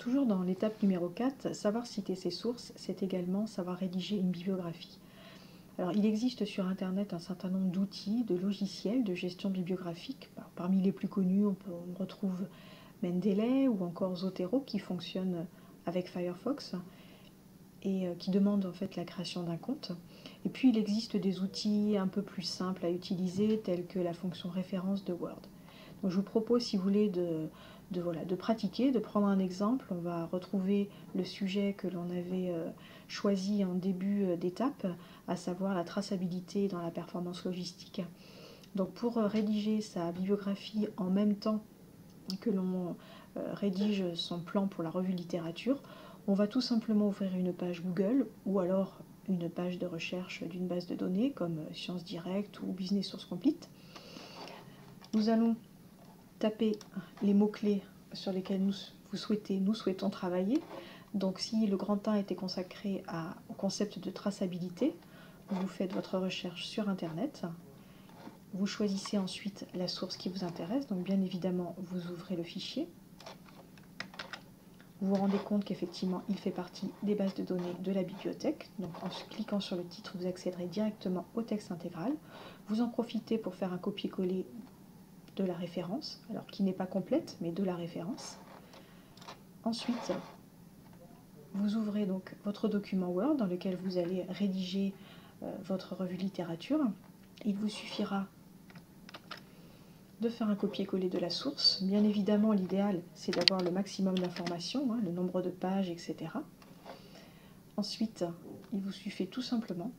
toujours dans l'étape numéro 4, savoir citer ses sources, c'est également savoir rédiger une bibliographie. Alors, il existe sur Internet un certain nombre d'outils, de logiciels de gestion bibliographique. Parmi les plus connus, on retrouve Mendeley ou encore Zotero qui fonctionnent avec Firefox et qui demandent en fait la création d'un compte. Et puis, il existe des outils un peu plus simples à utiliser, tels que la fonction référence de Word. Donc, je vous propose, si vous voulez, de pratiquer, de prendre un exemple. On va retrouver le sujet que l'on avait choisi en début d'étape, à savoir la traçabilité dans la performance logistique. Donc pour rédiger sa bibliographie en même temps que l'on rédige son plan pour la revue littérature, on va tout simplement ouvrir une page Google ou alors une page de recherche d'une base de données comme Science Direct ou Business Source Complete. Nous allons taper les mots-clés sur lesquels nous souhaitons travailler. Donc si le grand 1 était consacré au concept de traçabilité, vous faites votre recherche sur Internet, vous choisissez ensuite la source qui vous intéresse, donc bien évidemment vous ouvrez le fichier, vous vous rendez compte qu'effectivement il fait partie des bases de données de la bibliothèque, donc en cliquant sur le titre vous accéderez directement au texte intégral, vous en profitez pour faire un copier-coller de la référence, alors qui n'est pas complète, mais de la référence. Ensuite, vous ouvrez donc votre document Word dans lequel vous allez rédiger votre revue littérature. Il vous suffira de faire un copier-coller de la source. Bien évidemment, l'idéal, c'est d'avoir le maximum d'informations, le nombre de pages, etc. Ensuite, il vous suffit tout simplement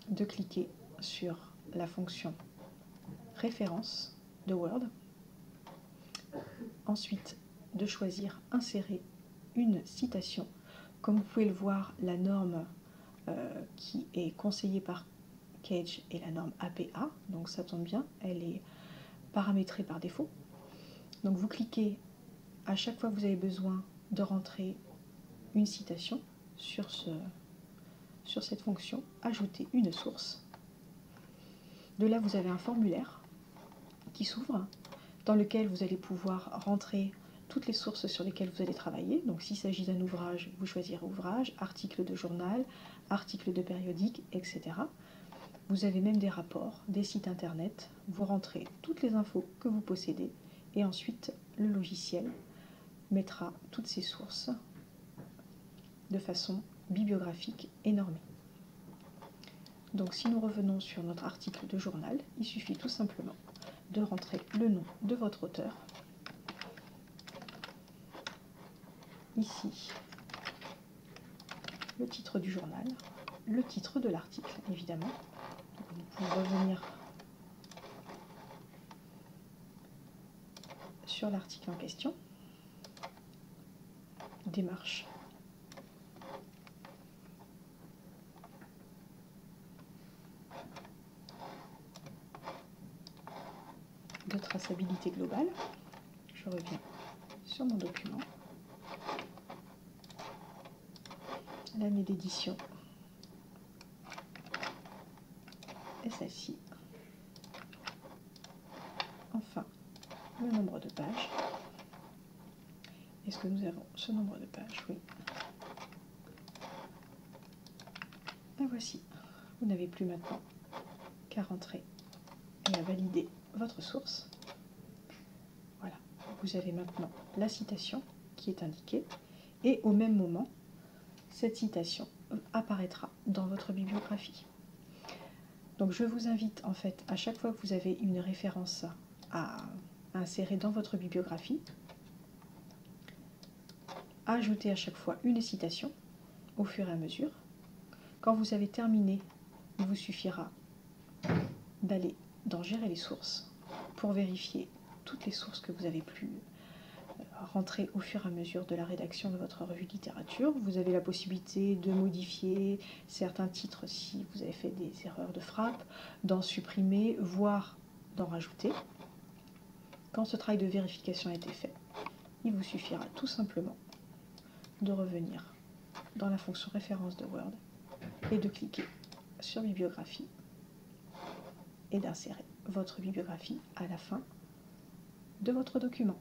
de cliquer sur la fonction référence de Word. Ensuite, de choisir insérer une citation. Comme vous pouvez le voir, la norme qui est conseillée par Cage est la norme APA, donc ça tombe bien, elle est paramétrée par défaut. Donc vous cliquez à chaque fois que vous avez besoin de rentrer une citation sur cette fonction, ajouter une source. De là, vous avez un formulaire qui s'ouvre, dans lequel vous allez pouvoir rentrer toutes les sources sur lesquelles vous allez travailler. Donc s'il s'agit d'un ouvrage, vous choisirez ouvrage, article de journal, article de périodique, etc. Vous avez même des rapports, des sites internet, vous rentrez toutes les infos que vous possédez et ensuite le logiciel mettra toutes ces sources de façon bibliographique et normée. Donc si nous revenons sur notre article de journal, il suffit tout simplement de rentrer le nom de votre auteur. Ici, le titre du journal, le titre de l'article, évidemment. Vous pouvez revenir sur l'article en question. Démarche de traçabilité globale. Je reviens sur mon document. L'année d'édition est celle-ci. Enfin, le nombre de pages. Est-ce que nous avons ce nombre de pages? Oui. Et voici. Vous n'avez plus maintenant qu'à rentrer et à valider votre source. Voilà. Vous avez maintenant la citation qui est indiquée et au même moment, cette citation apparaîtra dans votre bibliographie. Donc je vous invite en fait à chaque fois que vous avez une référence à insérer dans votre bibliographie, à ajouter à chaque fois une citation au fur et à mesure. Quand vous avez terminé, il vous suffira d'aller dans Gérer les sources pour vérifier toutes les sources que vous avez pu rentrer au fur et à mesure de la rédaction de votre revue de littérature. Vous avez la possibilité de modifier certains titres si vous avez fait des erreurs de frappe, d'en supprimer, voire d'en rajouter. Quand ce travail de vérification a été fait, il vous suffira tout simplement de revenir dans la fonction référence de Word et de cliquer sur Bibliographie et d'insérer votre bibliographie à la fin de votre document.